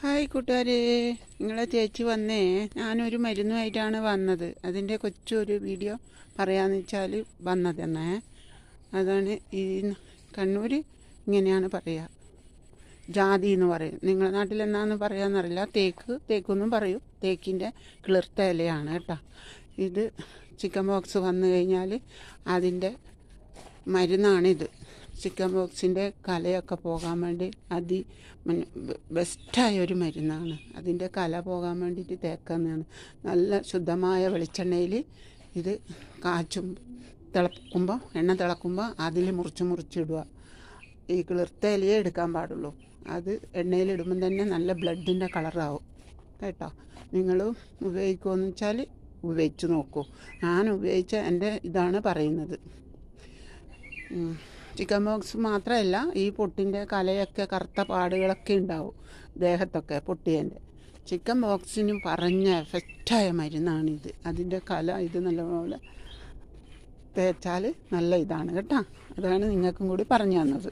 Hi കൂട്ടുകാരെ, നിങ്ങളെ ചേച്ചി വന്നേ. ഞാനൊരു മരുന്നുമായിട്ടാണ് വന്നത്. അതിൻ്റെ കൊച്ചൊരു വീഡിയോ പറയാമെന്ന് വെച്ചാൽ വന്നതെന്നേ. അതാണ് ഈ കണ്ണൂർ ഇങ്ങനെയാണ് പറയുക, ജാതി എന്ന് പറയും. നിങ്ങളുടെ നാട്ടിൽ എന്താണെന്ന് പറയാമെന്നറിയില്ല. തേക്കൊന്നും പറയും. തേക്കിൻ്റെ കിളിർത്ത ഇലയാണ് കേട്ടോ. ഇത് ചിക്കൻ ബോക്സ് വന്നു കഴിഞ്ഞാൽ അതിൻ്റെ മരുന്നാണിത്. ചിക്കൻ ബോക്സിൻ്റെ കലയൊക്കെ പോകാൻ വേണ്ടി ബെസ്റ്റായ ഒരു മരുന്നാണ്. അതിൻ്റെ കല പോകാൻ വേണ്ടിയിട്ട് തേക്കുന്നതാണ്. നല്ല ശുദ്ധമായ വെളിച്ചെണ്ണയിൽ ഇത് എണ്ണ തിളക്കുമ്പോൾ അതിൽ മുറിച്ചിടുക. ഈ കിളിർത്ത ഇലയെ എടുക്കാൻ പാടുള്ളൂ. അത് എണ്ണയിലിടുമ്പം തന്നെ നല്ല ബ്ലഡിൻ്റെ കളറാവും കേട്ടോ. നിങ്ങൾ ഉപയോഗിക്കുമെന്ന് വെച്ചാൽ ഉപയോഗിച്ച് നോക്കൂ. ഞാൻ ഉപയോഗിച്ച എൻ്റെ ഇതാണ് പറയുന്നത്. ചിക്കൻ ബോക്സ് മാത്രമല്ല, ഈ പൊട്ടിൻ്റെ കലയൊക്കെ കറുത്ത പാടുകളൊക്കെ ഉണ്ടാവും ദേഹത്തൊക്കെ പൊട്ടിയതിൻ്റെ. ചിക്കൻ ബോക്സിന് പറഞ്ഞ എഫക്റ്റായ മരുന്നാണിത്. അതിൻ്റെ കല ഇത് നല്ലപോലെ തേച്ചാൽ നല്ല ഇതാണ് കേട്ടോ. അതാണ് നിങ്ങൾക്കും കൂടി പറഞ്ഞു തന്നത്.